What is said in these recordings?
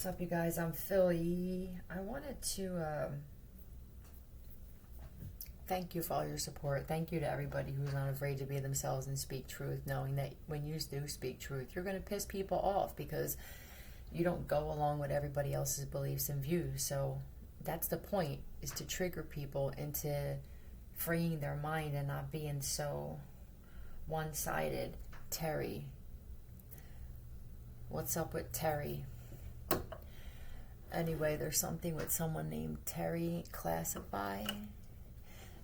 What's up, you guys? I'm Philly. I wanted to thank you for all your support. Thank you to everybody who's not afraid to be themselves and speak truth, knowing that when you do speak truth, you're going to piss people off because you don't go along with everybody else's beliefs and views. So that's the point, is to trigger people into freeing their mind and not being so one-sided. Terry. What's up with Terry? Anyway, there's something with someone named Terry Classify.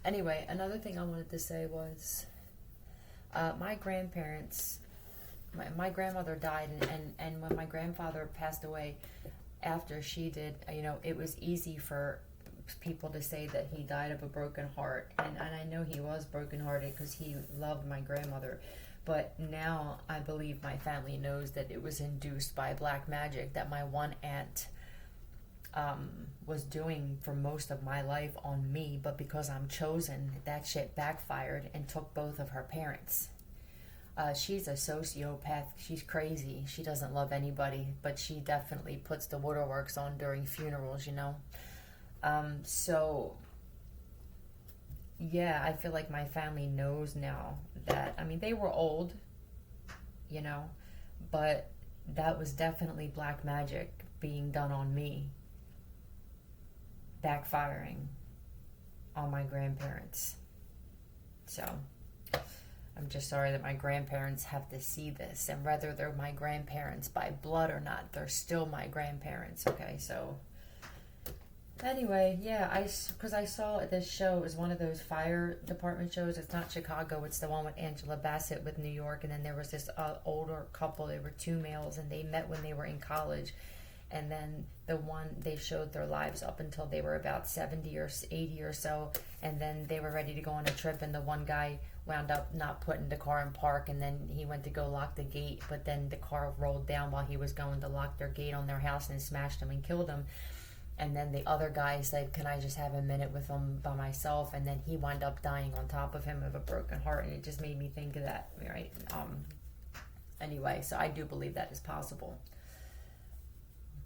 Anyway, another thing I wanted to say was my grandparents, my grandmother died, and when my grandfather passed away after she did, it was easy for people to say that he died of a broken heart. And I know he was brokenhearted because he loved my grandmother. But now I believe my family knows that it was induced by black magic that my one aunt was doing for most of my life on me, but because I'm chosen, that shit backfired and took both of her parents. She's a sociopath. She's crazy. She doesn't love anybody, but she definitely puts the waterworks on during funerals, So, yeah, I feel like my family knows now that, they were old, but that was definitely black magic being done on me, backfiring on my grandparents. So I'm just sorry that my grandparents have to see this, and whether they're my grandparents by blood or not, they're still my grandparents. Okay, so anyway, yeah, because I saw this show, it was one of those fire department shows. It's not Chicago, it's the one with Angela Bassett with New York, and then there was this older couple. They were two males, and they met when they were in college. And then the one, they showed their lives up until they were about 70 or 80 or so. And then they were ready to go on a trip. And the one guy wound up not putting the car in park. And then he went to go lock the gate. But then the car rolled down while he was going to lock their gate on their house and smashed them and killed them. And then the other guy said, can I just have a minute with him by myself? And then he wound up dying on top of him of a broken heart. And it just made me think of that, right? Anyway, so I do believe that is possible.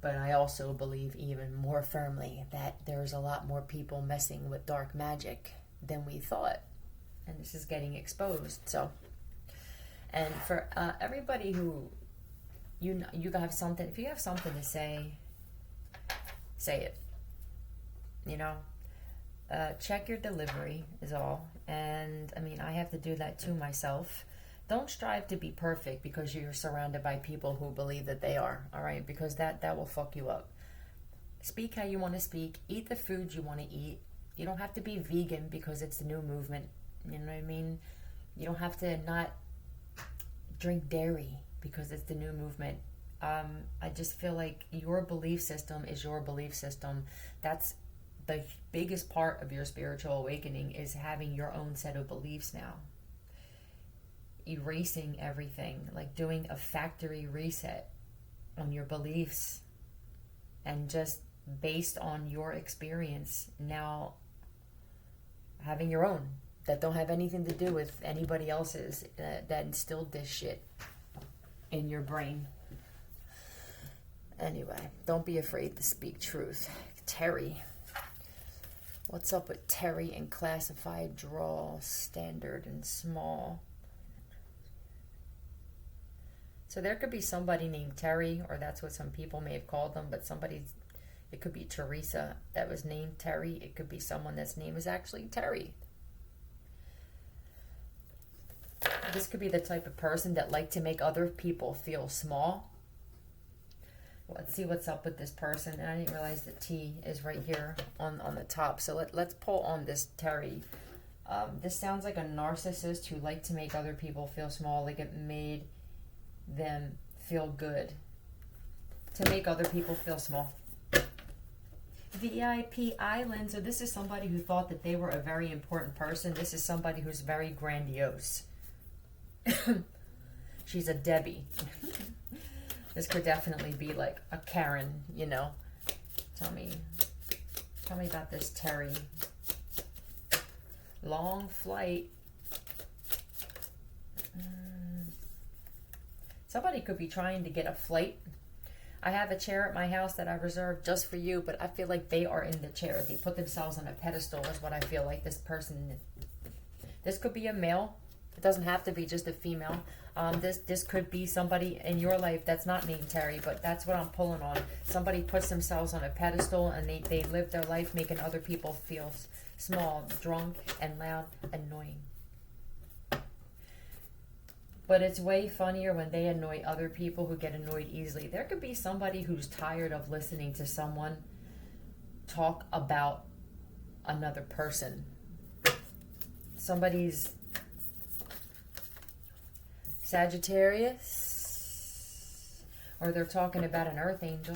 But I also believe even more firmly that there's a lot more people messing with dark magic than we thought. And this is getting exposed. So, and for everybody who, you have something, if you have something to say it. Check your delivery is all. And, I have to do that too myself. Don't strive to be perfect because you're surrounded by people who believe that they are, all right? Because that will fuck you up. Speak how you want to speak. Eat the food you want to eat. You don't have to be vegan because it's the new movement. You know what I mean? You don't have to not drink dairy because it's the new movement. I just feel like your belief system is your belief system. That's the biggest part of your spiritual awakening, is having your own set of beliefs now. Erasing everything, like doing a factory reset on your beliefs, and just based on your experience now having your own that don't have anything to do with anybody else's, that instilled this shit in your brain. Anyway, don't be afraid to speak truth. Terry. What's up with Terry and classified, draw, standard, and small? So there could be somebody named Terry, or that's what some people may have called them, but it could be Teresa that was named Terry. It could be someone that's name is actually Terry. This could be the type of person that like to make other people feel small. Let's see what's up with this person. And I didn't realize the T is right here on the top. So let's pull on this Terry. This sounds like a narcissist who liked to make other people feel small, like it made them feel good. To make other people feel small. VIP Island. So this is somebody who thought that they were a very important person. This is somebody who's very grandiose. She's a Debbie. This could definitely be like a Karen, Tell me about this Terry. Long flight. Somebody could be trying to get a flight. I have a chair at my house that I reserved just for you, but I feel like they are in the chair. They put themselves on a pedestal is what I feel like this person. This could be a male. It doesn't have to be just a female. This could be somebody in your life that's not named Terry, but that's what I'm pulling on. Somebody puts themselves on a pedestal and they live their life making other people feel small, drunk, and loud, annoying. But it's way funnier when they annoy other people who get annoyed easily. There could be somebody who's tired of listening to someone talk about another person. Somebody's Sagittarius, or they're talking about an earth angel.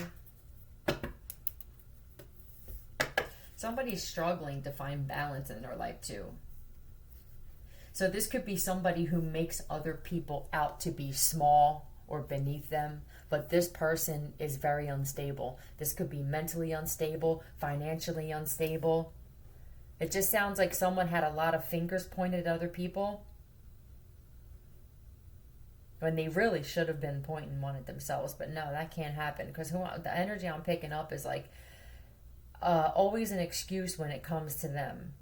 Somebody's struggling to find balance in their life too. So this could be somebody who makes other people out to be small or beneath them, but this person is very unstable. This could be mentally unstable, financially unstable. It just sounds like someone had a lot of fingers pointed at other people when they really should have been pointing one at themselves. But no, that can't happen, because the energy I'm picking up is like always an excuse when it comes to them.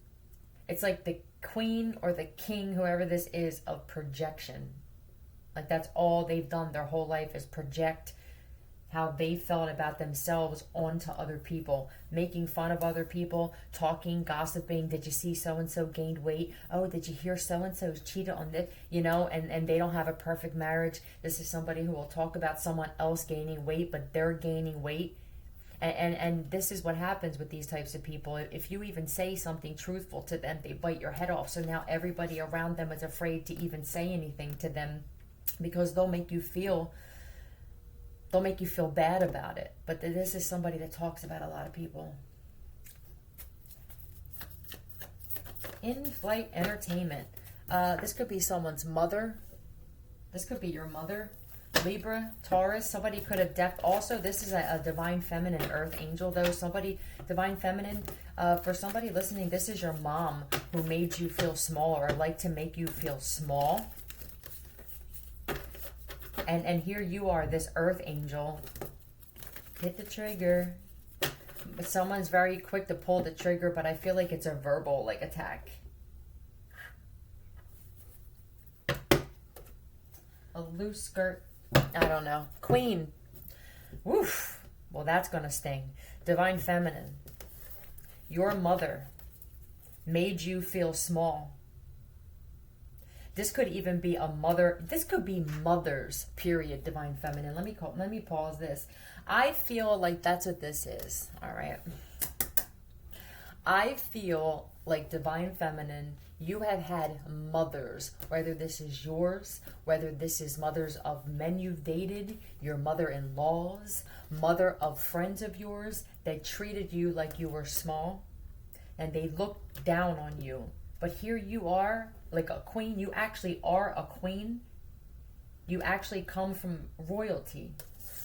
It's like the queen or the king, whoever this is, of projection. Like that's all they've done their whole life is project how they felt about themselves onto other people, making fun of other people, talking, gossiping. Did you see so-and-so gained weight? Oh, did you hear so-and-so's cheated on this? You know, and they don't have a perfect marriage. This is somebody who will talk about someone else gaining weight, but they're gaining weight. And this is what happens with these types of people. If you even say something truthful to them, they bite your head off. So now everybody around them is afraid to even say anything to them, because they'll make you feel bad about it. But this is somebody that talks about a lot of people. In-flight entertainment. This could be someone's mother. This could be your mother. Libra, Taurus. Somebody could have also, this is a divine feminine earth angel though. Somebody, divine feminine, for somebody listening, this is your mom who made you feel small or like to make you feel small. And here you are, this earth angel. Hit the trigger. Someone's very quick to pull the trigger, but I feel like it's a verbal like attack. A loose skirt. I don't know. Queen. Woof. Well, that's going to sting. Divine feminine. Your mother made you feel small. This could even be a mother. This could be mothers, period, divine feminine. Let me pause this. I feel like that's what this is. All right. I feel like divine feminine, you have had mothers, whether this is yours, whether this is mothers of men you've dated, your mother-in-laws, mother of friends of yours that treated you like you were small and they looked down on you. But here you are, like a queen. You actually are a queen. You actually come from royalty.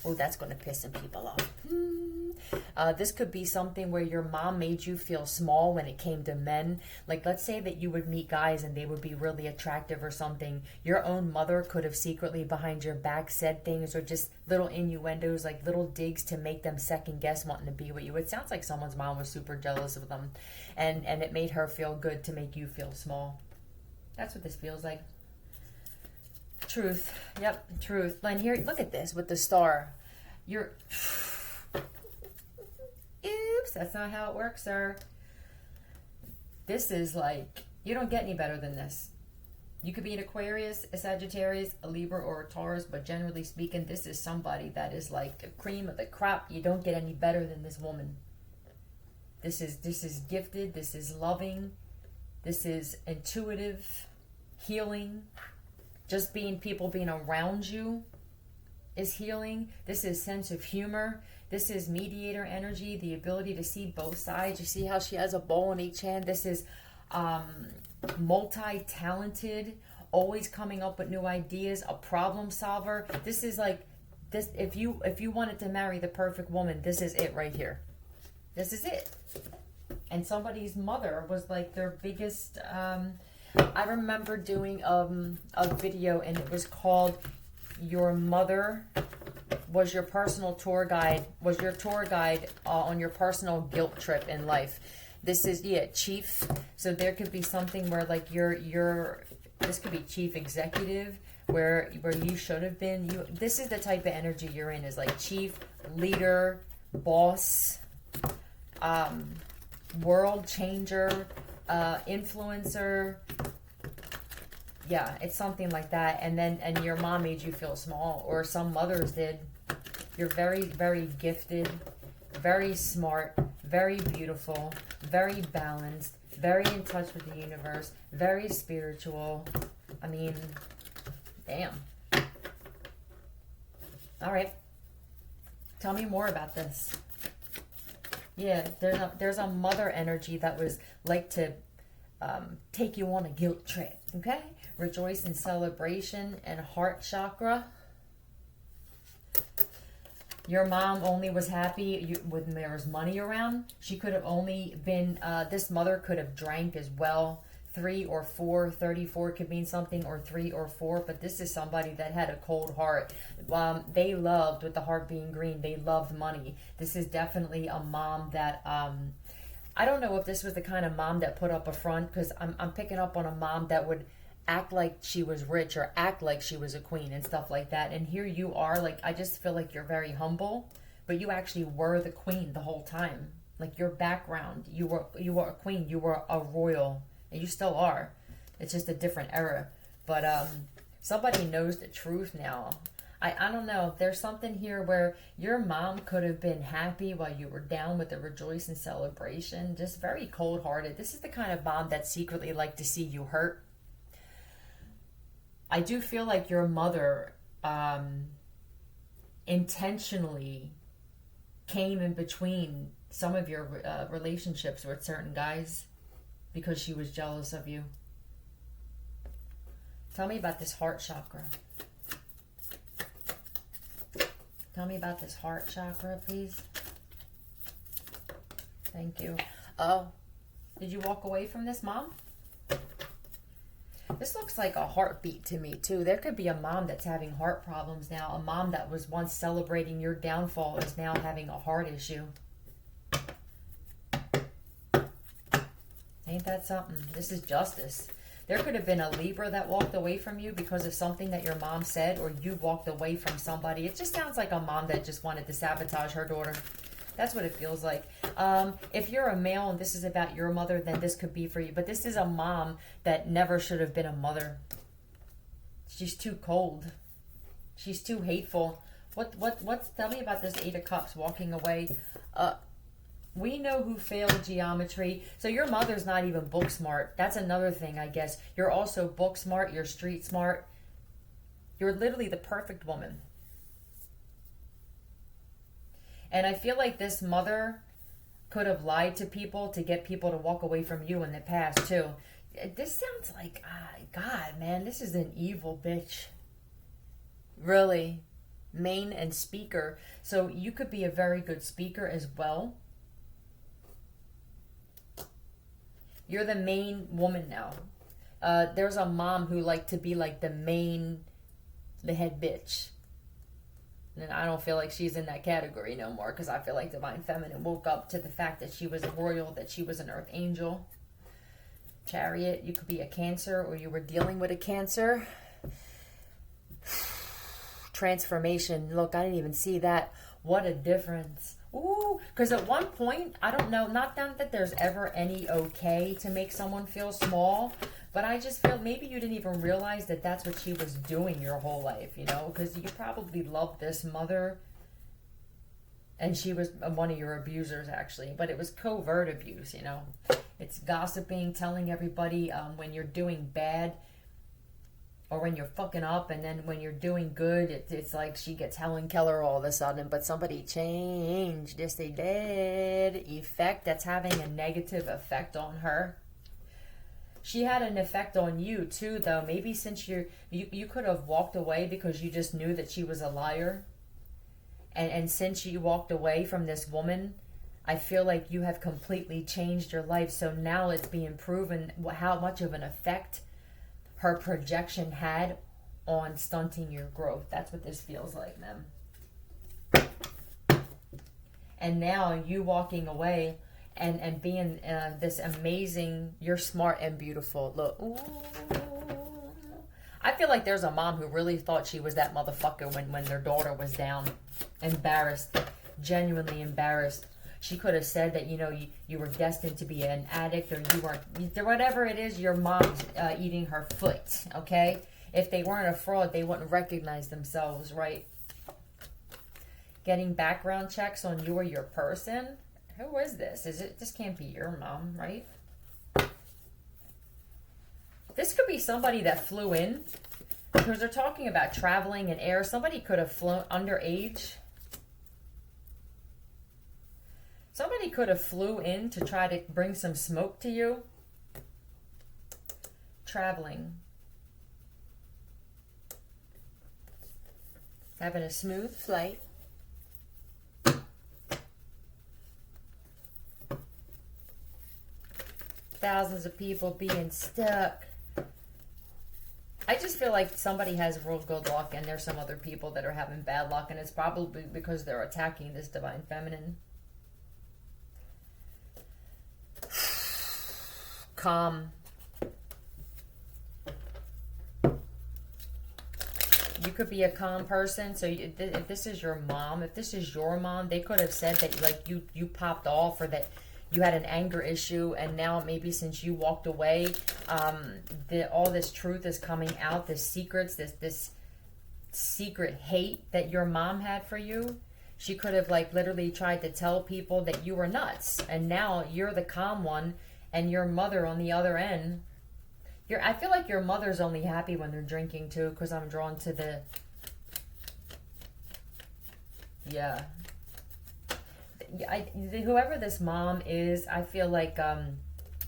Oh, that's going to piss some people off. This could be something where your mom made you feel small when it came to men. Like, let's say that you would meet guys and they would be really attractive or something. Your own mother could have secretly behind your back said things, or just little innuendos, like little digs to make them second guess wanting to be with you. It sounds like someone's mom was super jealous of them, and it made her feel good to make you feel small. That's what this feels like. Truth. Yep, truth. And here, look at this with the star. Oops, that's not how it works, sir. This is like, you don't get any better than this. You could be an Aquarius, a Sagittarius, a Libra, or a Taurus, but generally speaking, this is somebody that is like the cream of the crop. You don't get any better than this woman. This is gifted. This is loving. This is intuitive, healing. Just people being around you is healing. This is sense of humor. This is mediator energy, the ability to see both sides. You see how she has a bowl in each hand? This is multi-talented, always coming up with new ideas, a problem solver. This is like this. If you wanted to marry the perfect woman, this is it right here. This is it. And somebody's mother was like their biggest. I remember doing a video, and it was called "Your Mother was your personal tour guide, was your tour guide on your personal guilt trip in life. This is, yeah, chief. So there could be something where like this could be chief executive, where you should have been. This is the type of energy you're in, is like chief, leader, boss, world changer, influencer. Yeah, it's something like that. And your mom made you feel small, or some mothers did. You're very, very gifted, very smart, very beautiful, very balanced, very in touch with the universe, very spiritual. I mean, damn. All right. Tell me more about this. Yeah, there's a mother energy that was like to take you on a guilt trip, okay? Rejoice in celebration and heart chakra. Your mom only was happy when there was money around. She could have only been, this mother could have drank as well. 3 or 4, 34 could mean something, or 3 or 4, but this is somebody that had a cold heart. They loved, with the heart being green, they loved money. This is definitely a mom that, I don't know if this was the kind of mom that put up a front, because I'm picking up on a mom that would act like she was rich or act like she was a queen and stuff like that. And here you are, like, I just feel like you're very humble, but you actually were the queen the whole time. Like, your background, you were a queen, you were a royal, and you still are. It's just a different era. But somebody knows the truth now. I don't know. There's something here where your mom could have been happy while you were down with the rejoice and celebration. Just very cold-hearted. This is the kind of mom that secretly liked to see you hurt. I do feel like your mother intentionally came in between some of your relationships with certain guys because she was jealous of you. Tell me about this heart chakra. Tell me about this heart chakra, please. Thank you. Oh, did you walk away from this, Mom? This looks like a heartbeat to me, too. There could be a mom that's having heart problems now. A mom that was once celebrating your downfall is now having a heart issue. Ain't that something? This is justice. There could have been a Libra that walked away from you because of something that your mom said, or you walked away from somebody. It just sounds like a mom that just wanted to sabotage her daughter. That's what it feels like. If you're a male and this is about your mother, then this could be for you. But this is a mom that never should have been a mother. She's too cold. She's too hateful. Tell me about this 8 of Cups walking away. We know who failed geometry. So your mother's not even book smart. That's another thing, I guess. You're also book smart. You're street smart. You're literally the perfect woman. And I feel like this mother could have lied to people to get people to walk away from you in the past, too. This sounds like, God, man, this is an evil bitch. Really. Main and speaker. So you could be a very good speaker as well. You're the main woman now. There's a mom who liked to be like the head bitch. And I don't feel like she's in that category no more, because I feel like Divine Feminine woke up to the fact that she was a royal, that she was an earth angel. Chariot, you could be a Cancer, or you were dealing with a Cancer. Transformation. Look, I didn't even see that. What a difference. Ooh, because at one point, I don't know, not that there's ever any okay to make someone feel small, but I just feel maybe you didn't even realize that that's what she was doing your whole life, you know, because you probably loved this mother, and she was one of your abusers, actually, but it was covert abuse, you know. It's gossiping, telling everybody when you're doing bad, or when you're fucking up, and then when you're doing good, it's like she gets Helen Keller all of a sudden, but somebody changed. Yes, they did. Effect, that's having a negative effect on her. She had an effect on you, too, though. Maybe since you could have walked away because you just knew that she was a liar. And since you walked away from this woman, I feel like you have completely changed your life. So now it's being proven how much of an effect her projection had on stunting your growth. That's what this feels like, man. and now you walking away and being this amazing, you're smart and beautiful. Look, ooh. I feel like there's a mom who really thought she was that motherfucker when their daughter was down, embarrassed, genuinely embarrassed. She could have said that, you were destined to be an addict, or you weren't, whatever it is, your mom's eating her foot, okay? If they weren't a fraud, they wouldn't recognize themselves, right? Getting background checks on you or your person. Who is this? This can't be your mom, right? This could be somebody that flew in, because they're talking about traveling in air. Somebody could have flown underage. Somebody could have flew in to try to bring some smoke to you. Traveling. Having a smooth flight. Thousands of people being stuck. I just feel like somebody has real good luck and there's some other people that are having bad luck, and it's probably because they're attacking this divine feminine. Calm. You could be a calm person. So if this is your mom, they could have said that like you popped off, or that you had an anger issue, and now maybe since you walked away, all this truth is coming out, this secrets, this secret hate that your mom had for you. She could have like literally tried to tell people that you were nuts, and now you're the calm one, and your mother on the other end. I feel like your mother's only happy when they're drinking too, because I'm drawn to the, yeah. Whoever this mom is, I feel like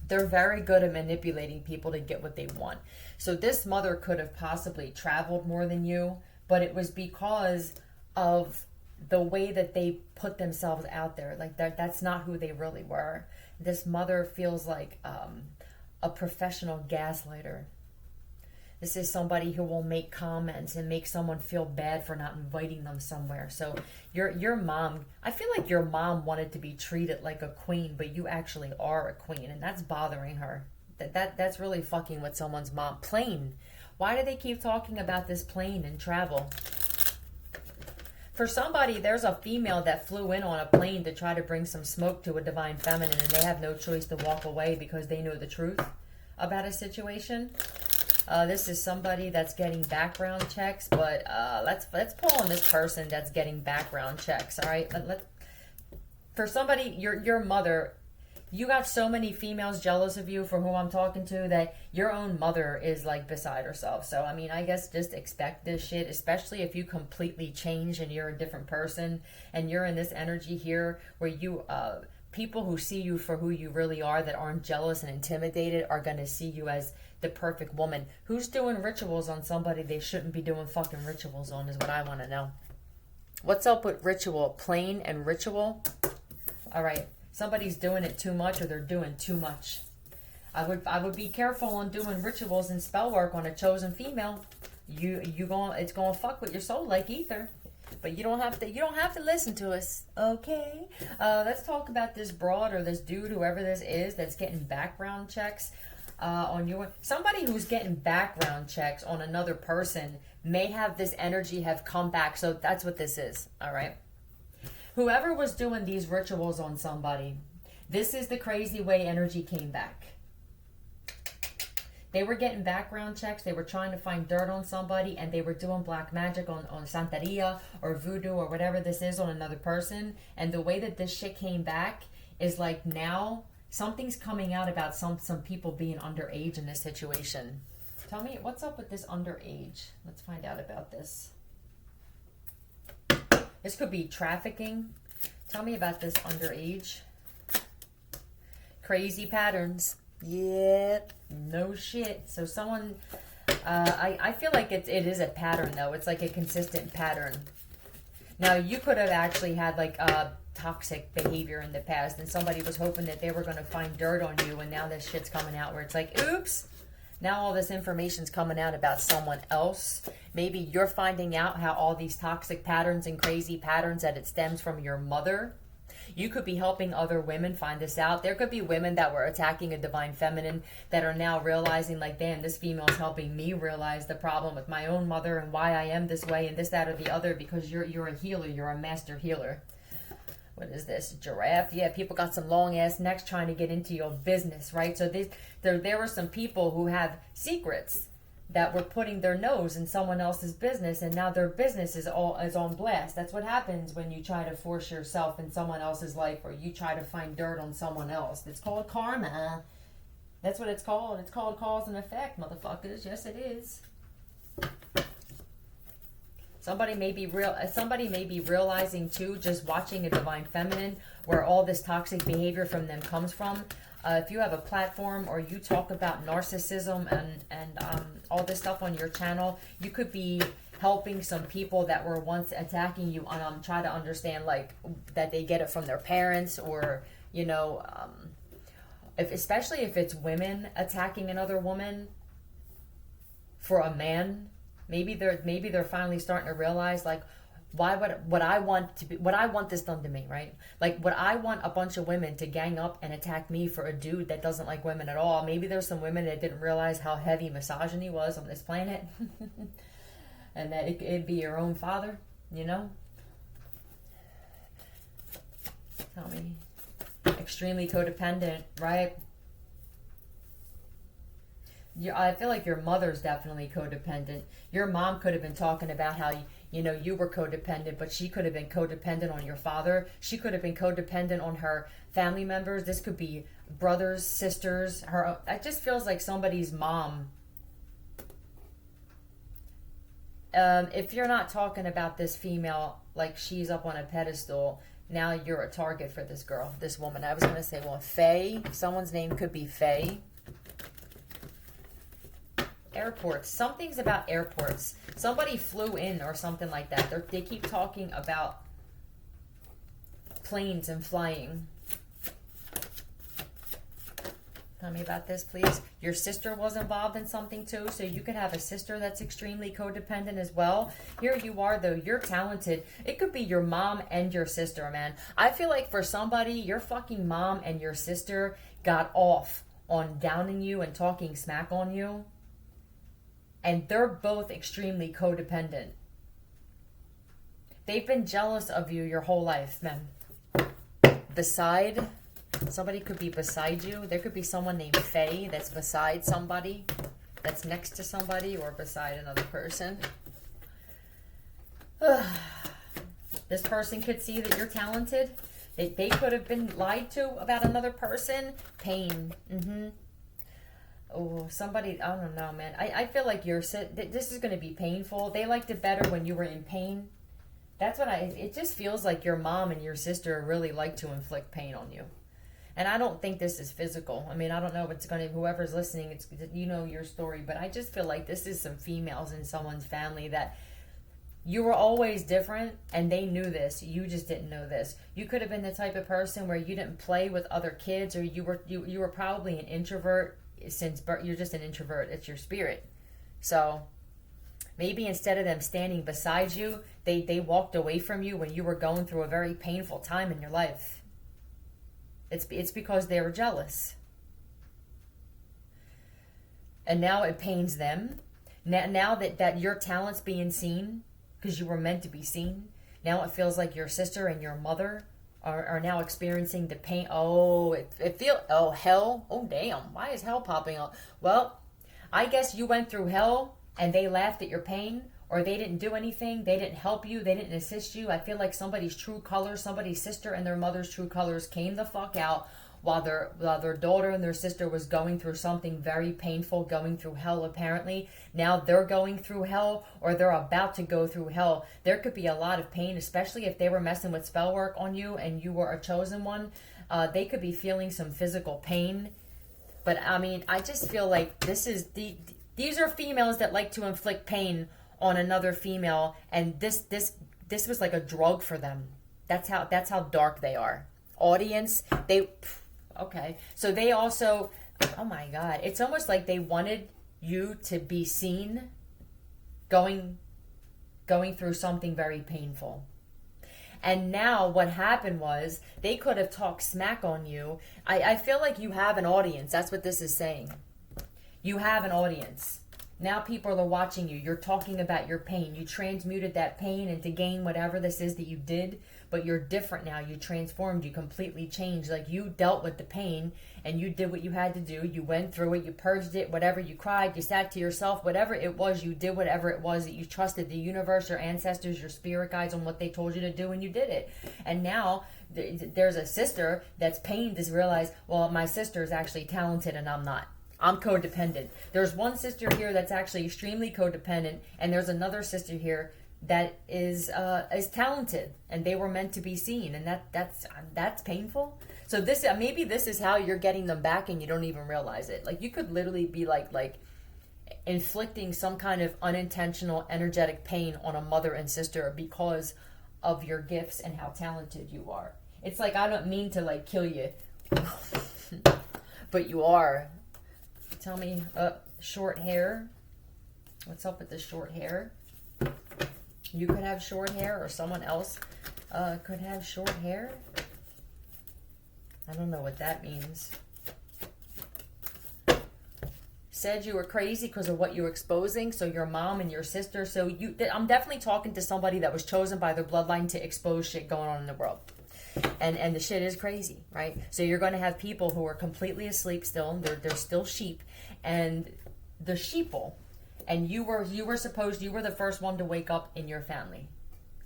they're very good at manipulating people to get what they want. So this mother could have possibly traveled more than you, but it was because of the way that they put themselves out there. Like that's not who they really were. This mother feels like a professional gaslighter. This is somebody who will make comments and make someone feel bad for not inviting them somewhere. So your mom, I feel like your mom wanted to be treated like a queen, but you actually are a queen, and that's bothering her. That's really fucking with someone's mom. Plane. Why do they keep talking about this plane and travel? For somebody, there's a female that flew in on a plane to try to bring some smoke to a divine feminine, and they have no choice to walk away because they know the truth about a situation. This is somebody that's getting background checks, but let's pull on this person that's getting background checks. All right, for somebody, your mother, you got so many females jealous of you for who I'm talking to that your own mother is like beside herself. So I mean, I guess just expect this shit, especially if you completely change and you're a different person and you're in this energy here where you people who see you for who you really are, that aren't jealous and intimidated, are going to see you as the perfect woman. Who's doing rituals on somebody they shouldn't be doing fucking rituals on is what I want to know. What's up with ritual? Plane and ritual? All right. Somebody's doing it too much, or they're doing too much. I would be careful on doing rituals and spell work on a chosen female. It's gonna fuck with your soul like ether. But you don't have to listen to us, okay? Let's talk about this broad or this dude, whoever this is, that's getting background checks on your. Somebody who's getting background checks on another person may have this energy have come back. So that's what this is. All right. Whoever was doing these rituals on somebody, this is the crazy way energy came back. They were getting background checks. They were trying to find dirt on somebody, and they were doing black magic on Santeria or voodoo or whatever this is on another person. And the way that this shit came back is like now something's coming out about some people being underage in this situation. Tell me, what's up with this underage? Let's find out about this. This could be trafficking. Tell me about this underage. Crazy patterns. Yeah, no shit. So someone, I feel like it is a pattern though. It's like a consistent pattern. Now you could have actually had like toxic behavior in the past, and somebody was hoping that they were going to find dirt on you, and now this shit's coming out where it's like, oops. Now all this information's coming out about someone else. Maybe you're finding out how all these toxic patterns and crazy patterns, that it stems from your mother. You could be helping other women find this out. There could be women that were attacking a divine feminine that are now realizing, like, damn, this female is helping me realize the problem with my own mother and why I am this way and this, that, or the other, because you're a healer. You're a master healer. What is this? Giraffe? Yeah, people got some long ass necks trying to get into your business, right? So there were some people who have secrets that were putting their nose in someone else's business, and now their business is on blast. That's what happens when you try to force yourself in someone else's life, or you try to find dirt on someone else. It's called karma. That's what it's called. It's called cause and effect, motherfuckers. Yes, it is. Somebody may be realizing too, just watching a divine feminine, where all this toxic behavior from them comes from. If you have a platform or you talk about narcissism and all this stuff on your channel, you could be helping some people that were once attacking you on try to understand, like, that they get it from their parents, or especially if it's women attacking another woman for a man. Maybe they're finally starting to realize, like, why would I want this done to me, right? Like, would I want a bunch of women to gang up and attack me for a dude that doesn't like women at all? Maybe there's some women that didn't realize how heavy misogyny was on this planet. And that it'd be your own father, Tell me. Extremely codependent, right? I feel like your mother's definitely codependent. Your mom could have been talking about how you were codependent, but she could have been codependent on your father. She could have been codependent on her family members. This could be brothers, sisters. It just feels like somebody's mom. If you're not talking about this female like she's up on a pedestal, now you're a target for this girl, this woman. I was going to say, well, Faye. Someone's name could be Faye. Airports. Something's about airports. Somebody flew in or something like that. They keep talking about planes and flying. Tell me about this, please. Your sister was involved in something too, so you could have a sister that's extremely codependent as well. Here you are, though. You're talented. It could be your mom and your sister, man. I feel like for somebody, your fucking mom and your sister got off on downing you and talking smack on you. And they're both extremely codependent. They've been jealous of you your whole life, man. Somebody could be beside you. There could be someone named Faye that's beside somebody, that's next to somebody, or beside another person. This person could see that you're talented. They could have been lied to about another person. Pain. Oh, somebody, I don't know, man. I feel like this is going to be painful. They liked it better when you were in pain. That's what it just feels like your mom and your sister really like to inflict pain on you. And I don't think this is physical. I mean, I don't know if it's going to, whoever's listening, your story, but I just feel like this is some females in someone's family that you were always different, and they knew this. You just didn't know this. You could have been the type of person where you didn't play with other kids, or you were probably an introvert. Since you're just an introvert, it's your spirit. So maybe instead of them standing beside you, they walked away from you when you were going through a very painful time in your life. It's because they were jealous. And now it pains them. Now that your talent's being seen, because you were meant to be seen, now it feels like your sister and your mother are now experiencing the pain. Oh, hell. Oh, damn. Why is hell popping up? Well, I guess you went through hell and they laughed at your pain, or they didn't do anything. They didn't help you. They didn't assist you. I feel like somebody's true colors, somebody's sister and their mother's true colors came the fuck out while their daughter and their sister was going through something very painful, going through hell apparently. Now they're going through hell, or they're about to go through hell. There could be a lot of pain, especially if they were messing with spell work on you and you were a chosen one. They could be feeling some physical pain. But I mean, I just feel like these are females that like to inflict pain on another female, and this was like a drug for them. That's how dark they are. Audience, okay. So they also, oh my God, it's almost like they wanted you to be seen going through something very painful. And now what happened was they could have talked smack on you. I feel like you have an audience. That's what this is saying. You have an audience. Now people are watching you. You're talking about your pain. You transmuted that pain into gain whatever this is that you did, but you're different now. You transformed. You completely changed. Like, you dealt with the pain and you did what you had to do. You went through it. You purged it. Whatever, you cried. You sat to yourself. Whatever it was, you did whatever it was that you trusted the universe, your ancestors, your spirit guides on what they told you to do, and you did it. And now there's a sister that's pained to realize, well, my sister is actually talented and I'm not. I'm codependent. There's one sister here that's actually extremely codependent, and there's another sister here that is talented, and they were meant to be seen, and that's painful. So this, maybe this is how you're getting them back, and you don't even realize it. Like, you could literally be like inflicting some kind of unintentional energetic pain on a mother and sister because of your gifts and how talented you are. It's like, I don't mean to like kill you, but you are. Tell me, short hair. What's up with the short hair? You could have short hair, or someone else could have short hair. I don't know what that means. Said you were crazy because of what you were exposing. So your mom and your sister. So I'm definitely talking to somebody that was chosen by their bloodline to expose shit going on in the world. And the shit is crazy, right? So you're going to have people who are completely asleep still. They're still sheep, and the sheeple, and you were the first one to wake up in your family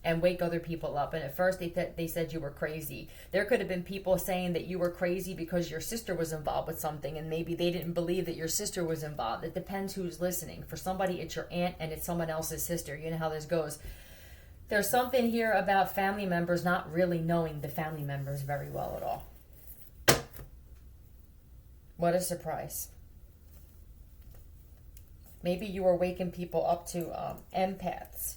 and wake other people up. And at first they said you were crazy. There could have been people saying that you were crazy because your sister was involved with something, and maybe they didn't believe that your sister was involved. It depends who's listening. For somebody, it's your aunt, and it's someone else's sister. You know how this goes. There's something here about family members not really knowing the family members very well at all. What a surprise. Maybe you were waking people up to empaths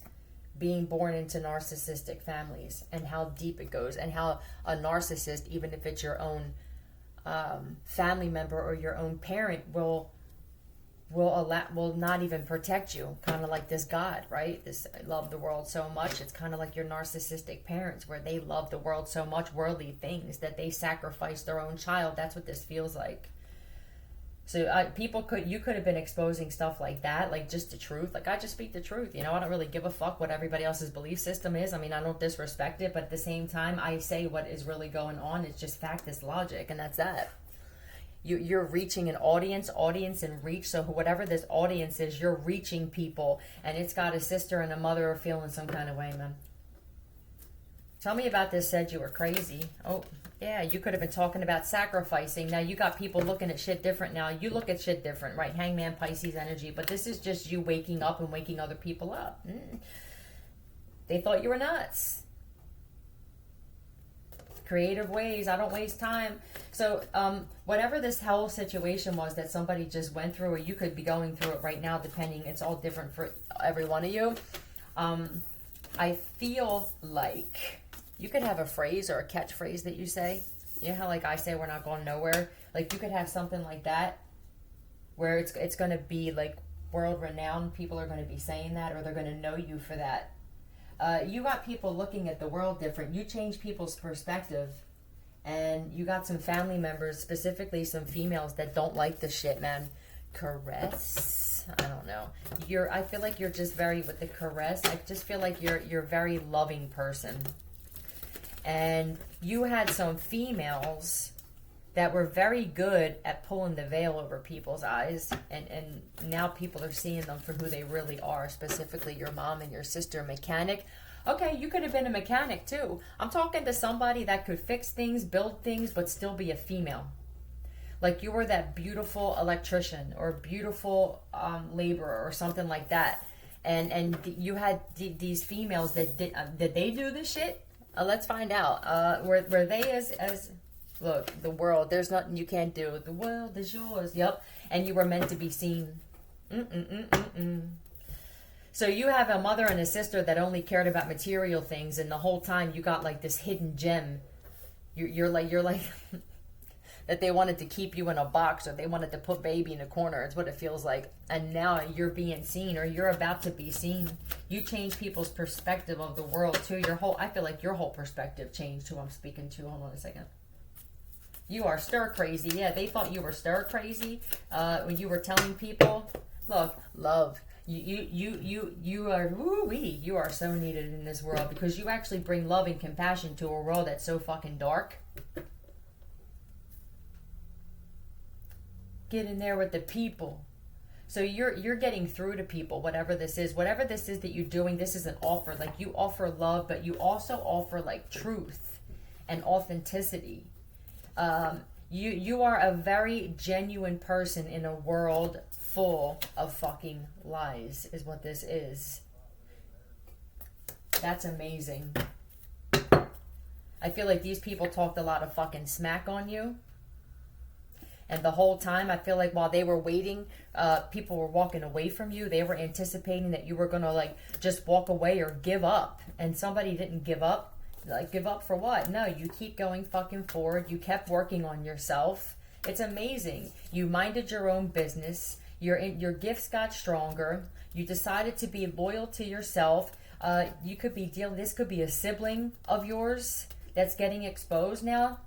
being born into narcissistic families, and how deep it goes, and how a narcissist, even if it's your own family member or your own parent, will not even protect you, kind of like this God, right? This love the world so much. It's kind of like your narcissistic parents, where they love the world so much, worldly things, that they sacrifice their own child. That's what this feels like. So you could have been exposing stuff like that, like just the truth. Like, I just speak the truth, I don't really give a fuck what everybody else's belief system is. I mean, I don't disrespect it, but at the same time, I say what is really going on. It's just fact, it's logic, and that's that. You're reaching an audience and reach. So whatever this audience is, you're reaching people, and it's got a sister and a mother are feeling some kind of way, man. Tell me about this. Said you were crazy. Oh, yeah, you could have been talking about sacrificing. Now you got people looking at shit different now. You look at shit different, right? Hangman, Pisces energy. But this is just you waking up and waking other people up. They thought you were nuts. Creative ways. I don't waste time. So whatever this hell situation was that somebody just went through, or you could be going through it right now, depending. It's all different for every one of you. I feel like you could have a phrase or a catchphrase that you say. You know how, like, I say we're not going nowhere? Like, you could have something like that where it's going to be like world renowned. People are going to be saying that, or they're going to know you for that. You got people looking at the world different. You change people's perspective, and you got some family members, specifically some females, that don't like the shit, man. Caress? I don't know. I feel like you're just very, with the caress, I just feel like you're a very loving person. And you had some females that were very good at pulling the veil over people's eyes, and now people are seeing them for who they really are, specifically your mom and your sister. Mechanic. Okay, you could have been a mechanic too. I'm talking to somebody that could fix things, build things, but still be a female. Like, you were that beautiful electrician or beautiful laborer or something like that. And you had these females that did they do this shit? Let's find out. Were they as look, the world, there's nothing you can't do. The world is yours. Yep. And you were meant to be seen. So you have a mother and a sister that only cared about material things, and the whole time you got like this hidden gem. You're like that they wanted to keep you in a box, or they wanted to put baby in a corner. It's what it feels like. And now you're being seen, or you're about to be seen. You change people's perspective of the world too. I feel like your whole perspective changed who I'm speaking to. Hold on a second. You are stir crazy. Yeah, they thought you were stir crazy when you were telling people, look, love. You are woo-wee. You are so needed in this world, because you actually bring love and compassion to a world that's so fucking dark. Get in there with the people. So you're getting through to people, whatever this is that you're doing. This is an offer. Like, you offer love, but you also offer like truth and authenticity. You are a very genuine person in a world full of fucking lies, is what this is. That's amazing. I feel like these people talked a lot of fucking smack on you. And the whole time, I feel like while they were waiting, people were walking away from you. They were anticipating that you were going to like just walk away or give up. And somebody didn't give up. Like, give up for what? No, you keep going fucking forward. You kept working on yourself. It's amazing. You minded your own business. Your gifts got stronger. You decided to be loyal to yourself. You could be this could be a sibling of yours that's getting exposed now.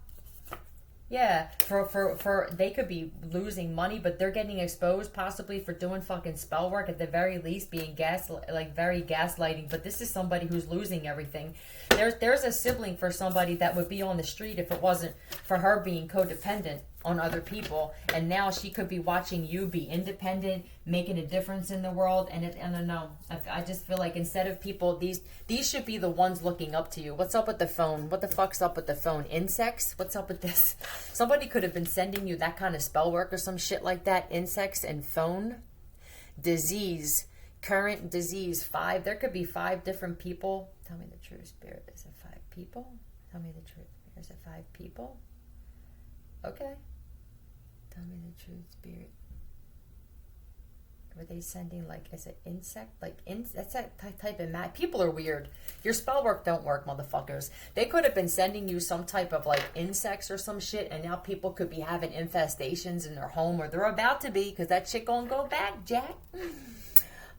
Yeah, for they could be losing money, but they're getting exposed possibly for doing fucking spell work, at the very least being very gaslighting. But this is somebody who's losing everything. There's a sibling for somebody that would be on the street if it wasn't for her being codependent on other people, and now she could be watching you be independent, making a difference in the world. And I don't know. I just feel like instead of people, these should be the ones looking up to you. What's up with the phone? What the fuck's up with the phone? Insects? What's up with this? Somebody could have been sending you that kind of spell work or some shit like that. Insects and phone. Disease. Current disease. 5. There could be 5 different people. Tell me the truth, Spirit. Is it 5 people? Tell me the truth. Is it 5 people? Okay. Tell me the truth, Spirit. Were they sending, like, is it insect? Like, that's that type of mad. People are weird. Your spell work don't work, motherfuckers. They could have been sending you some type of, like, insects or some shit, and now people could be having infestations in their home, or they're about to be, because that shit gonna go back, Jack.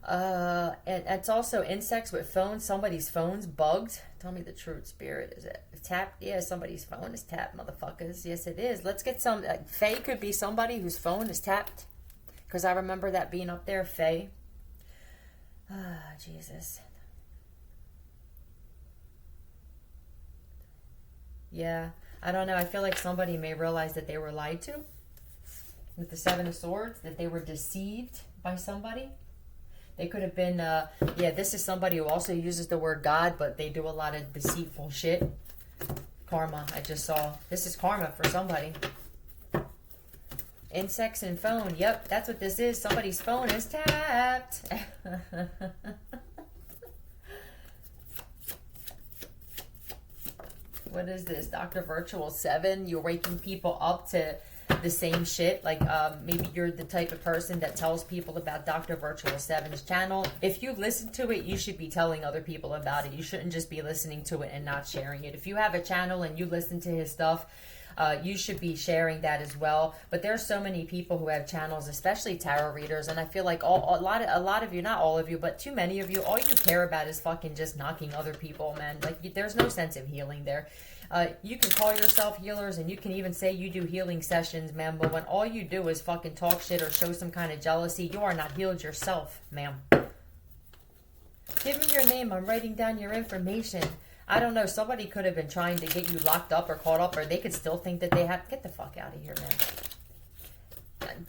And it's also insects with phones. Somebody's phone's bugged. Tell me the truth, Spirit. Is it tapped? Yeah, somebody's phone is tapped, motherfuckers. Yes, it is. Let's get some. Faye could be somebody whose phone is tapped, because I remember that being up there. Faye. Ah, Jesus. Yeah, I don't know. I feel like somebody may realize that they were lied to with the 7 of Swords, that they were deceived by somebody. They could have been, this is somebody who also uses the word God, but they do a lot of deceitful shit. Karma, I just saw. This is karma for somebody. Insects and phone. Yep, that's what this is. Somebody's phone is tapped. What is this? Dr. Virtual 7. You're waking people up to the same shit. Like, maybe you're the type of person that tells people about Dr. Virtual 7's channel. If you listen to it, you should be telling other people about it. You shouldn't just be listening to it and not sharing it. If you have a channel and you listen to his stuff, you should be sharing that as well. But there's so many people who have channels, especially tarot readers, and I feel like a lot of you, not all of you, but too many of you, all you care about is fucking just knocking other people, man. Like, there's no sense of healing there. You can call yourself healers, and you can even say you do healing sessions, ma'am, but when all you do is fucking talk shit or show some kind of jealousy, you are not healed yourself, ma'am. Give me your name. I'm writing down your information. I don't know. Somebody could have been trying to get you locked up or caught up, or they could still think that they have... Get the fuck out of here,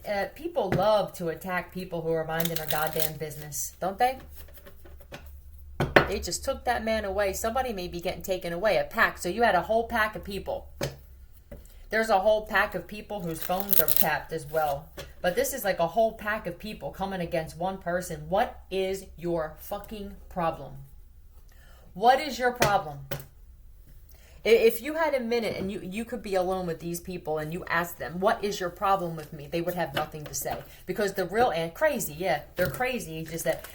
man. People love to attack people who are minding their goddamn business, don't they? They just took that man away. Somebody may be getting taken away. A pack. So you had a whole pack of people. There's a whole pack of people whose phones are tapped as well. But this is like a whole pack of people coming against one person. What is your fucking problem? What is your problem? If you had a minute and you could be alone with these people and you asked them, what is your problem with me? They would have nothing to say. Because the real, and crazy, yeah, they're crazy. Just that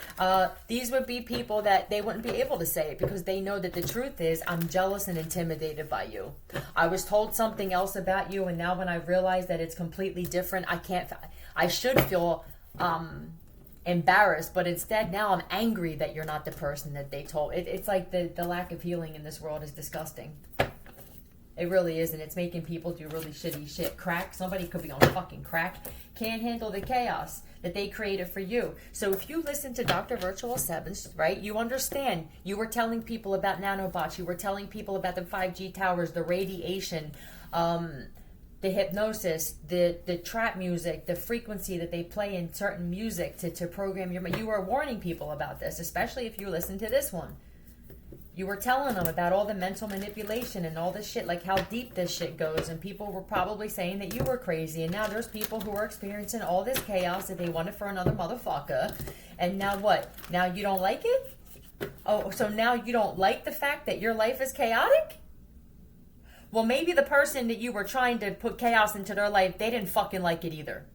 these would be people that they wouldn't be able to say it because they know that the truth is, I'm jealous and intimidated by you. I was told something else about you, and now when I realize that it's completely different, I should feel embarrassed, but instead now I'm angry that you're not the person that they told. It's like the lack of healing in this world is disgusting. It really is, and it's making people do really shitty shit. Crack, somebody could be on fucking crack, can't handle the chaos that they created for you. So if you listen to Dr. Virtual Sevens, right, you understand. You were telling people about nanobots, you were telling people about the 5G towers, the radiation, the hypnosis, the trap music, the frequency that they play in certain music to program your mind. You were warning people about this, especially if you listen to this one. You were telling them about all the mental manipulation and all this shit, like how deep this shit goes, and people were probably saying that you were crazy, and now there's people who are experiencing all this chaos that they wanted for another motherfucker, and now what? Now you don't like it? Oh, so now you don't like the fact that your life is chaotic? Well, maybe the person that you were trying to put chaos into their life, they didn't fucking like it either.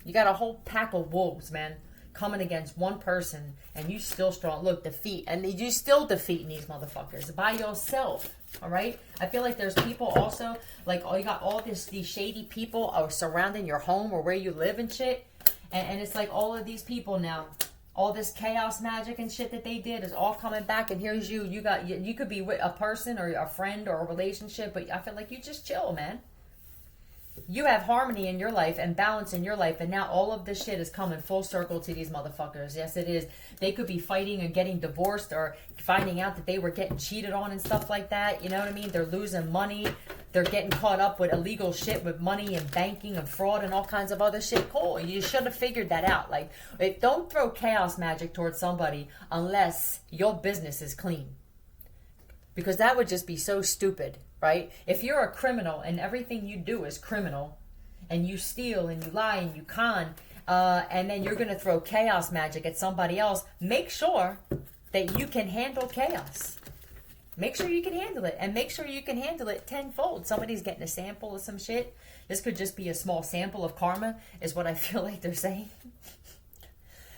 You got a whole pack of wolves, man, coming against one person, and you still strong. Look, defeat, and you still defeating these motherfuckers by yourself. All right, I feel like there's people also, like, oh, you got all these shady people surrounding your home or where you live and shit, and it's like all of these people now, all this chaos magic and shit that they did is all coming back, and here's you. You could be with a person or a friend or a relationship, but I feel like you just chill, man. You have harmony in your life and balance in your life, and now all of this shit is coming full circle to these motherfuckers. Yes, it is. They could be fighting and getting divorced or finding out that they were getting cheated on and stuff like that. You know what I mean? They're losing money. They're getting caught up with illegal shit with money and banking and fraud and all kinds of other shit. Cool. You should have figured that out. Like, don't throw chaos magic towards somebody unless your business is clean. Because that would just be so stupid, right? If you're a criminal and everything you do is criminal, and you steal and you lie and you con, and then you're going to throw chaos magic at somebody else, make sure that you can handle chaos. Make sure you can handle it, and make sure you can handle it tenfold. Somebody's getting a sample of some shit. This could just be a small sample of karma, is what I feel like they're saying.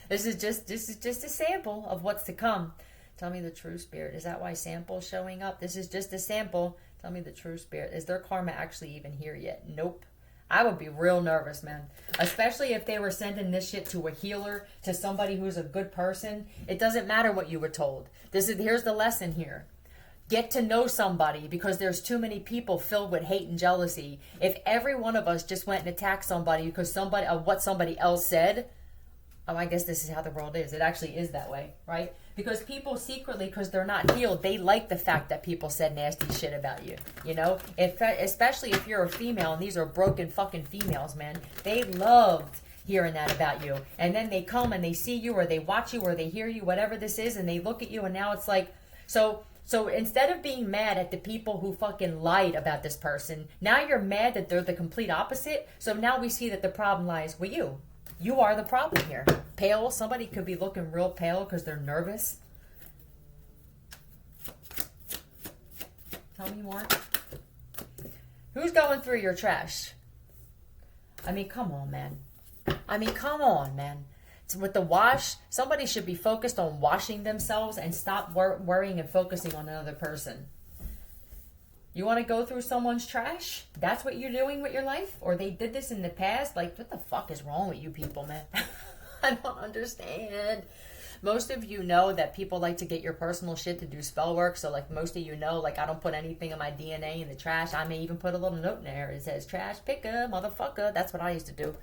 This is just a sample of what's to come. Tell me the true spirit. Is that why sample's showing up? This is just a sample. Tell me the true spirit. Is their karma actually even here yet? Nope. I would be real nervous, man. Especially if they were sending this shit to a healer, to somebody who's a good person. It doesn't matter what you were told. Here's the lesson here. Get to know somebody, because there's too many people filled with hate and jealousy. If every one of us just went and attacked somebody because what somebody else said, I guess this is how the world is. It actually is that way, right? Because people secretly, because they're not healed, they like the fact that people said nasty shit about you. You know? Especially if you're a female, and these are broken fucking females, man. They loved hearing that about you. And then they come and they see you, or they watch you, or they hear you, whatever this is, and they look at you, and now it's like, so instead of being mad at the people who fucking lied about this person, now you're mad that they're the complete opposite. So now we see that the problem lies with you. You are the problem here. Pale. Somebody could be looking real pale because they're nervous. Tell me more. Who's going through your trash? I mean, come on, man. So with the wash, somebody should be focused on washing themselves and stop worrying and focusing on another person. You want to go through someone's trash? That's what you're doing with your life? Or they did this in the past? Like, what the fuck is wrong with you people, man? I don't understand. Most of you know that people like to get your personal shit to do spell work. So, like, most of you know, like, I don't put anything of my DNA in the trash. I may even put a little note in there. It says, trash picker, motherfucker. That's what I used to do.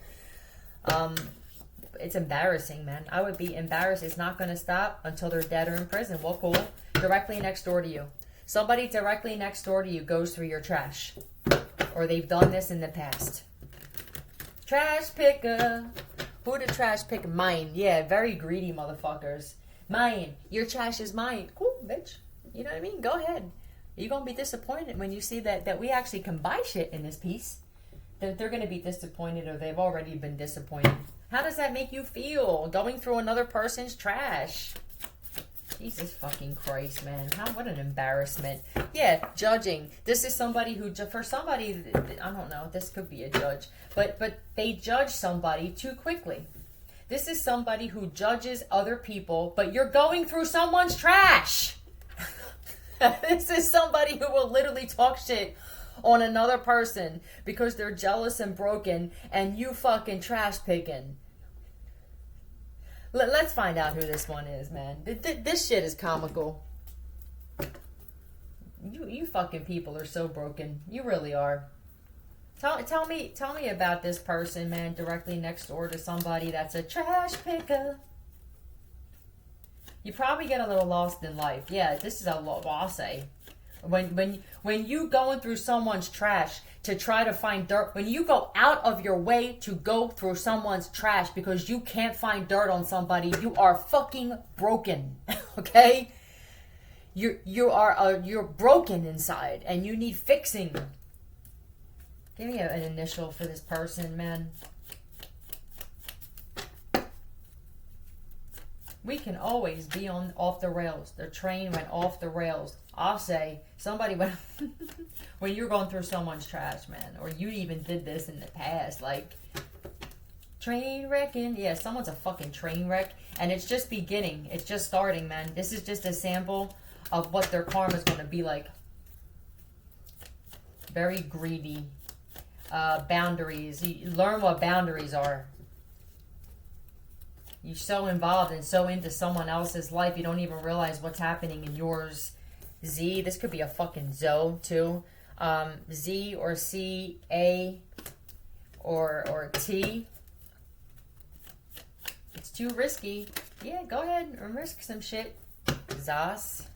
It's embarrassing, man. I would be embarrassed. It's not going to stop until they're dead or in prison. Well, cool. Directly next door to you. Somebody directly next door to you goes through your trash. Or they've done this in the past. Trash picker. Who the trash picker? Mine. Yeah, very greedy motherfuckers. Mine. Your trash is mine. Cool, bitch. You know what I mean? Go ahead. You're going to be disappointed when you see that we actually can buy shit in this piece. They're going to be disappointed, or they've already been disappointed. How does that make you feel? Going through another person's trash? Jesus fucking Christ, man. What an embarrassment. Yeah, judging. This is somebody who, for somebody, I don't know, this could be a judge, but they judge somebody too quickly. This is somebody who judges other people, but you're going through someone's trash. This is somebody who will literally talk shit on another person because they're jealous and broken, and you fucking trash picking. Let's find out who this one is, man. This shit is comical. You fucking people are so broken. You really are. Tell me about this person, man, directly next door to somebody that's a trash picker. You probably get a little lost in life. Yeah, this is I'll say. When you going through someone's trash to try to find dirt, when you go out of your way to go through someone's trash because you can't find dirt on somebody, you are fucking broken. Okay? You're broken inside and you need fixing. Give me an initial for this person, man. We can always be off the rails. The train went off the rails. I'll say somebody went when you're going through someone's trash, man, or you even did this in the past, like train wrecking. Yeah, someone's a fucking train wreck, and it's just beginning. It's just starting, man. This is just a sample of what their karma is going to be like. Very greedy. Boundaries. You learn what boundaries are. You're so involved and so into someone else's life, you don't even realize what's happening in yours. Z, this could be a fucking Zoe too. Z or C, A or T. It's too risky. Yeah, go ahead and risk some shit. Zas.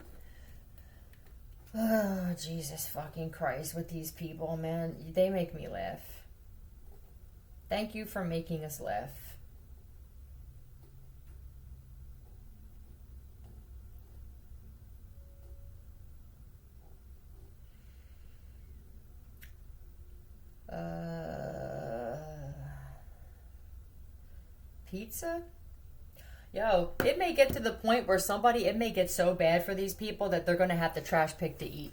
Oh, Jesus fucking Christ with these people, man. They make me laugh. Thank you for making us laugh. Pizza? Yo, it may get to the point where it may get so bad for these people that they're going to have to trash pick to eat.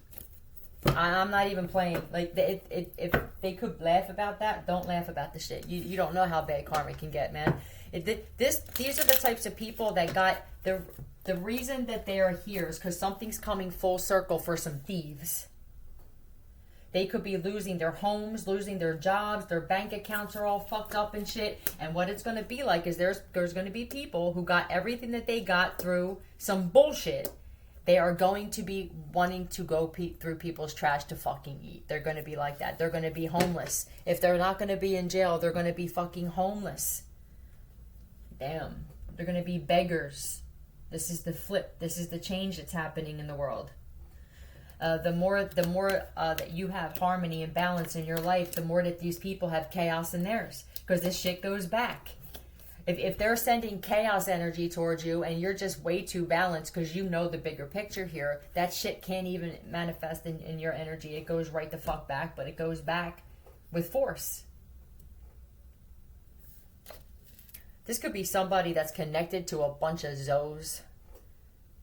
I'm not even playing. Like, if they could laugh about that, don't laugh about the shit. You don't know how bad karma can get, man. These are the types of people that got the reason that they are here is because something's coming full circle for some thieves. They could be losing their homes, losing their jobs, their bank accounts are all fucked up and shit. And what it's going to be like is there's going to be people who got everything that they got through some bullshit. They are going to be wanting to go through people's trash to fucking eat. They're going to be like that. They're going to be homeless. If they're not going to be in jail, they're going to be fucking homeless. Damn. They're going to be beggars. This is the flip. This is the change that's happening in the world. The more that you have harmony and balance in your life, the more that these people have chaos in theirs. Because this shit goes back. If they're sending chaos energy towards you and you're just way too balanced because you know the bigger picture here, that shit can't even manifest in your energy. It goes right the fuck back, but it goes back with force. This could be somebody that's connected to a bunch of Zoes.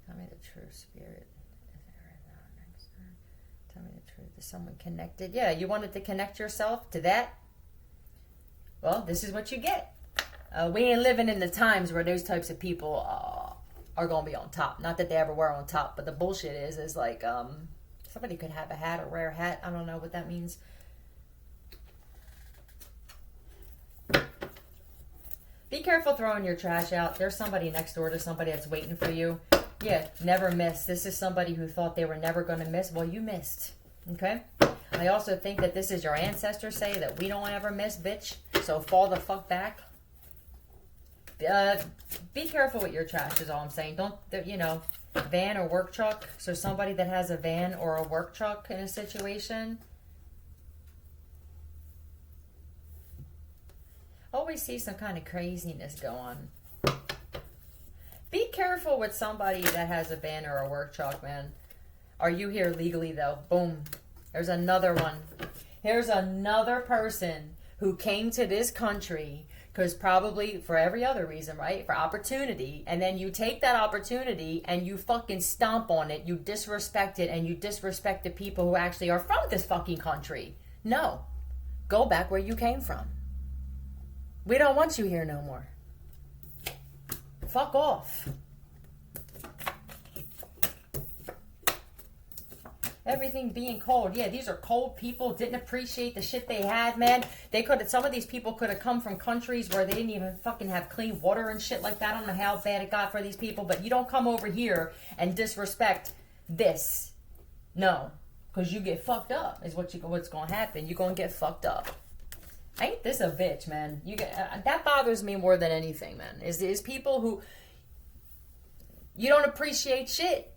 Tell me the true spirit. Tell me the truth. Is someone connected? Yeah, you wanted to connect yourself to that? Well, this is what you get. We ain't living in the times where those types of people are going to be on top. Not that they ever were on top, but the bullshit is like, somebody could have a hat, a rare hat. I don't know what that means. Be careful throwing your trash out. There's somebody next door to somebody that's waiting for you. Yeah, never miss. This is somebody who thought they were never going to miss. Well, you missed. Okay? I also think that this is your ancestors say that we don't ever miss, bitch. So fall the fuck back. Be careful with your trash is all I'm saying. Don't, van or work truck. So somebody that has a van or a work truck in a situation. Always see some kind of craziness go on. Be careful with somebody that has a van or a work truck, man. Are you here legally, though? Boom. There's another one. Here's another person who came to this country Because probably for every other reason, right? For opportunity. And then you take that opportunity and you fucking stomp on it. You disrespect it, and you disrespect the people who actually are from this fucking country. No. Go back where you came from. We don't want you here no more. Fuck off. Everything being cold. Yeah, these are cold people. Didn't appreciate the shit they had, man. Some of these people could have come from countries where they didn't even fucking have clean water and shit like that. I don't know how bad it got for these people, but you don't come over here and disrespect this. No. Because you get fucked up is what's going to happen. You're going to get fucked up. Ain't this a bitch, man? That bothers me more than anything, man. Is people who you don't appreciate shit.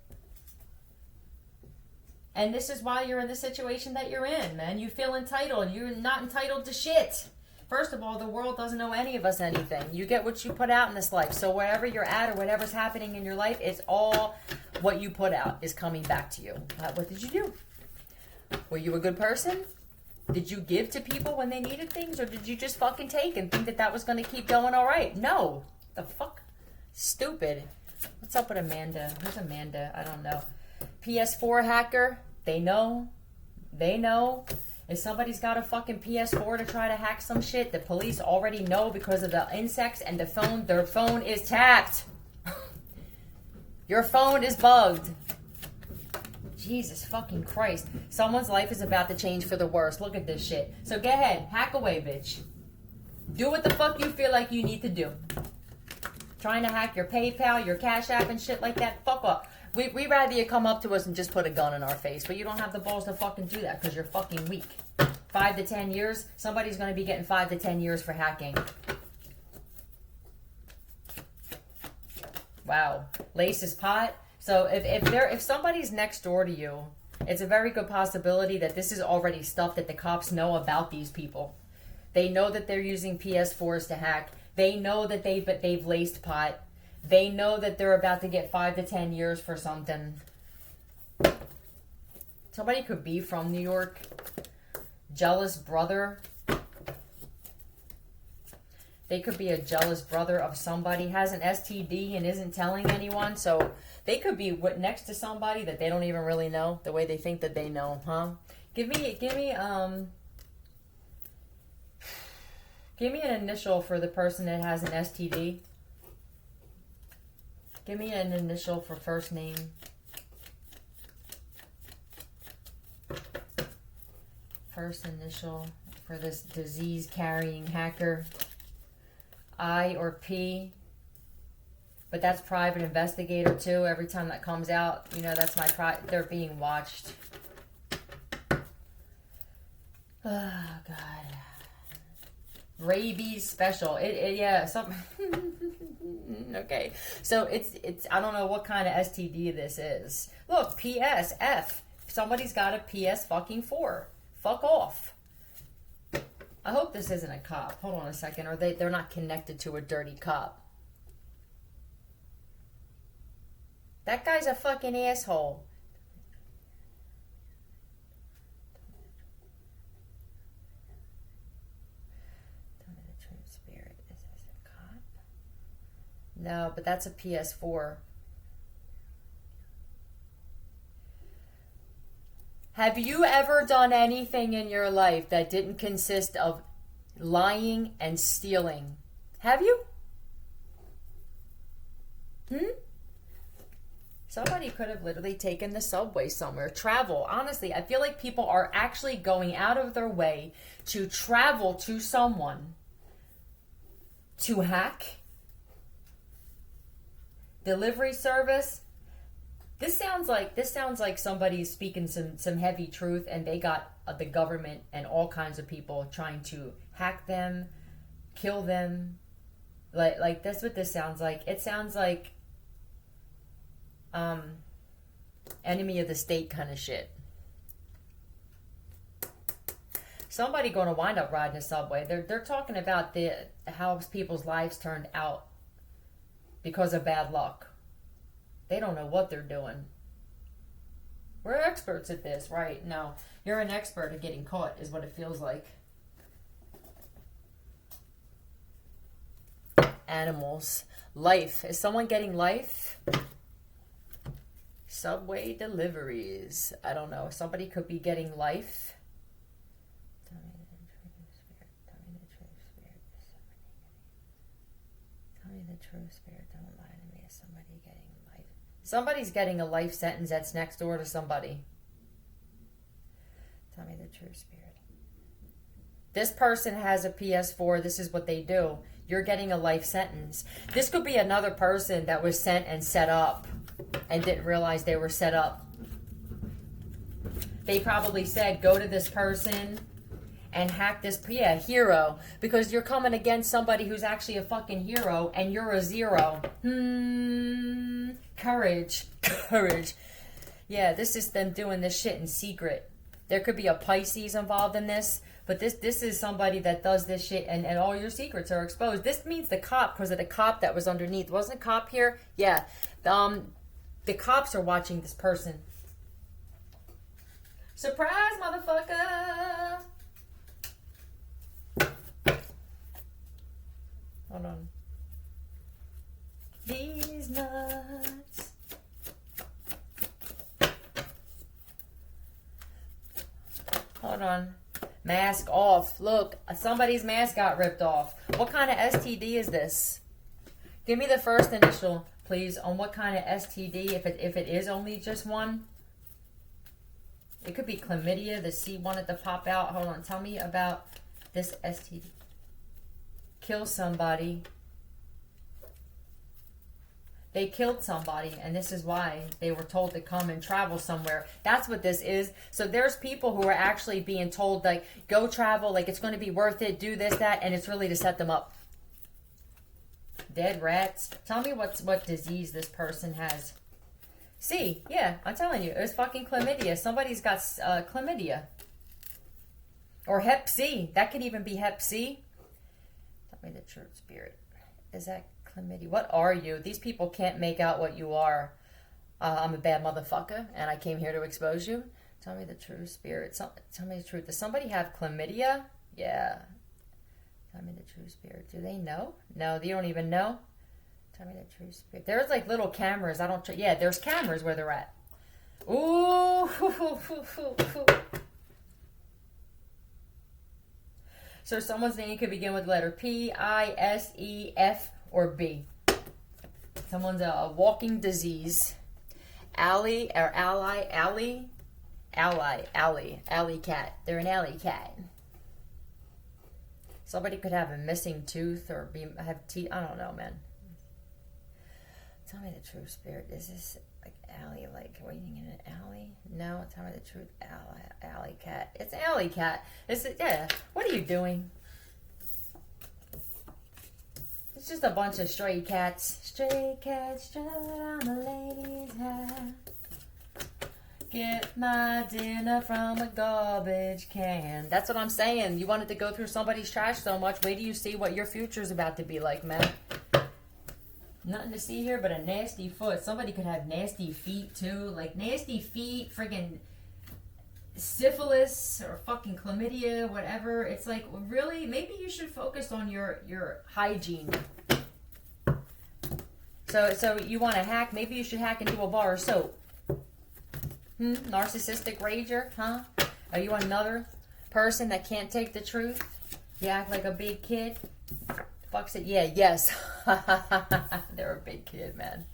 And this is why you're in the situation that you're in, man. You feel entitled. You're not entitled to shit. First of all, the world doesn't owe any of us anything. You get what you put out in this life. So wherever you're at or whatever's happening in your life, it's all what you put out is coming back to you. What did you do? Were you a good person? Did you give to people when they needed things? Or did you just fucking take and think that was going to keep going all right? No. The fuck? Stupid. What's up with Amanda? Who's Amanda? I don't know. PS4 hacker. They know. If somebody's got a fucking PS4 to try to hack some shit, the police already know because of the insects and their phone is tapped. Your phone is bugged. Jesus fucking Christ. Someone's life is about to change for the worse. Look at this shit. So go ahead. Hack away, bitch. Do what the fuck you feel like you need to do. Trying to hack your PayPal, your Cash App and shit like that. Fuck up. We rather you come up to us and just put a gun in our face. But you don't have the balls to fucking do that because you're fucking weak. 5 to 10 years? Somebody's going to be getting 5 to 10 years for hacking. Wow. Lace is pot. So if somebody's next door to you, it's a very good possibility that this is already stuff that the cops know about these people. They know that they're using PS4s to hack. They know that they've laced pot. They know that they're about to get 5 to 10 years for something. Somebody could be from New York. Jealous brother. They could be a jealous brother of somebody, has an STD and isn't telling anyone. So they could be next to somebody that they don't even really know the way they think that they know, huh? Give me an initial for the person that has an STD. Give me an initial for first name. First initial for this disease-carrying hacker. I or P. But that's private investigator too. Every time that comes out, that's my they're being watched. Oh God. Rabies special. Something. Okay. So it's I don't know what kind of STD this is. Look, PSF. Somebody's got a PS fucking 4. Fuck off. I hope this isn't a cop. Hold on a second. Or they're not connected to a dirty cop. That guy's a fucking asshole. Spirit. Is this a cop? No, but that's a PS4. Have you ever done anything in your life that didn't consist of lying and stealing? Have you? Somebody could have literally taken the subway somewhere. Travel. Honestly, I feel like people are actually going out of their way to travel to someone to hack. Delivery service. This sounds like somebody's speaking some heavy truth, and they got the government and all kinds of people trying to hack them, kill them. Like that's what this sounds like. It sounds like enemy of the state kind of shit. Somebody going to wind up riding a subway. They're talking about how people's lives turned out because of bad luck. They don't know what they're doing. We're experts at this, right? No, you're an expert at getting caught is what it feels like. animals. Life. Is someone getting life? Subway deliveries. I don't know. Somebody could be getting life. Tell me the true spirit. Tell me the true spirit. Tell me the true spirit. Don't lie to me. Is somebody getting life? Somebody's getting a life sentence that's next door to somebody. Tell me the true spirit. This person has a PS4. This is what they do. You're getting a life sentence. This could be another person that was sent and set up and didn't realize they were set up. They probably said, go to this person and hack this. Yeah, hero. Because you're coming against somebody who's actually a fucking hero and you're a zero. Courage. Courage. Yeah, this is them doing this shit in secret. There could be a Pisces involved in this. But this is somebody that does this shit and all your secrets are exposed. This means the cop, because of the cop that was underneath. Wasn't a cop here? Yeah. The cops are watching this person. Surprise, motherfucker! Hold on. These nuts. Hold on. Mask off. Look, somebody's mask got ripped off. What kind of STD is this? Give me the first initial, please, on what kind of STD, if it is only just one. It could be chlamydia. The C wanted to pop out. Hold on. Tell me about this STD. Kill somebody. They killed somebody, and this is why they were told to come and travel somewhere. That's what this is. So there's people who are actually being told, like, go travel, like, it's going to be worth it, do this, that, and it's really to set them up. Dead rats. Tell me what disease this person has. C, yeah, I'm telling you, it was fucking chlamydia. Somebody's got chlamydia. Or hep C. That could even be hep C. Tell me the true spirit. Is that chlamydia? What are you? These people can't make out what you are. I'm a bad motherfucker, and I came here to expose you. Tell me the true spirit. Tell me the truth. Does somebody have chlamydia? Yeah. Tell me the true spirit. Do they know? No, they don't even know. Tell me the true spirit. There's like little cameras. Yeah, there's cameras where they're at. Ooh. So someone's name could begin with the letter P, I, S, E, F, or B. Someone's a walking disease. Alley cat. They're an alley cat. Somebody could have a missing tooth or have teeth. I don't know, man. Tell me the true spirit. Is this like alley, like waiting in an alley? No, tell me the truth. Alley cat. It's alley cat. Yeah. What are you doing? It's just a bunch of stray cats. Stray cats strut on a lady's hat. Get my dinner from a garbage can. That's what I'm saying. You wanted to go through somebody's trash so much. Wait till you see what your future's about to be like, man. Nothing to see here but a nasty foot. Somebody could have nasty feet too. Like nasty feet, friggin' syphilis or fucking chlamydia, whatever. It's like, really? Maybe you should focus on your hygiene. So you want to hack? Maybe you should hack into a bar of soap. Narcissistic rager, huh? Are you another person that can't take the truth? You act like a big kid? Fucks it. Yeah, yes. They're a big kid, man.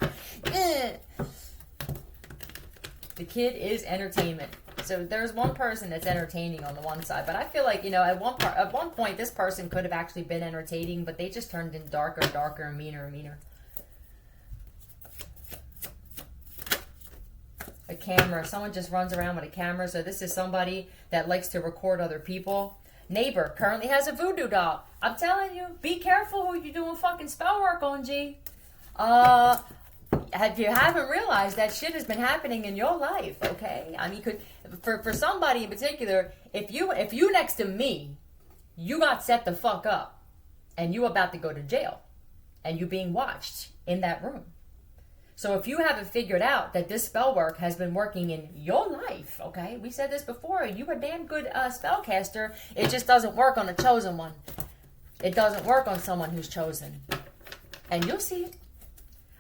The kid is entertainment. So there's one person that's entertaining on the one side, but I feel like, at one point this person could have actually been entertaining, but they just turned in darker, and meaner and meaner. A camera. Someone just runs around with a camera. So this is somebody that likes to record other people. Neighbor currently has a voodoo doll. I'm telling you, be careful who you're doing fucking spell work on, G. If you haven't realized, that shit has been happening in your life, okay? I mean, for somebody in particular, if you next to me, you got set the fuck up, and you about to go to jail, and you being watched in that room. So if you haven't figured out that this spell work has been working in your life, okay? We said this before. You a damn good spellcaster. It just doesn't work on a chosen one. It doesn't work on someone who's chosen. And you'll see.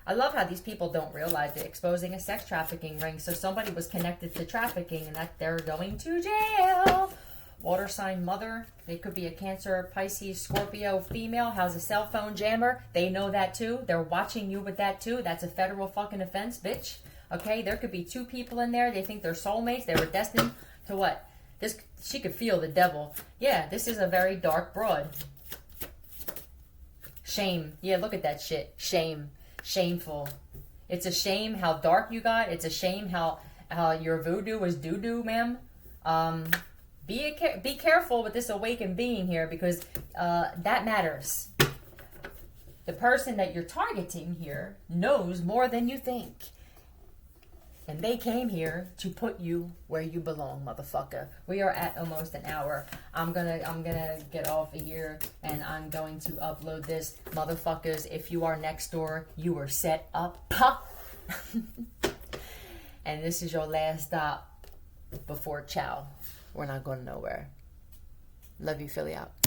I love how these people don't realize they're exposing a sex trafficking ring. So somebody was connected to trafficking and that they're going to jail. Water sign mother. They could be a Cancer, Pisces, Scorpio female. Has a cell phone jammer. They know that too. They're watching you with that too. That's a federal fucking offense, bitch. Okay, there could be two people in there. They think they're soulmates. They were destined to what? She could feel the devil. Yeah, this is a very dark broad. Shame. Yeah, look at that shit. Shame. Shameful. It's a shame how dark you got. It's a shame how your voodoo was doo-doo, ma'am. Be careful with this awakened being here, because that matters. The person that you're targeting here knows more than you think. And they came here to put you where you belong, motherfucker. We are at almost an hour. I'm gonna get off of here and I'm going to upload this. Motherfuckers, if you are next door, you are set up. And this is your last stop before ciao. We're not going nowhere. Love you, Philly out.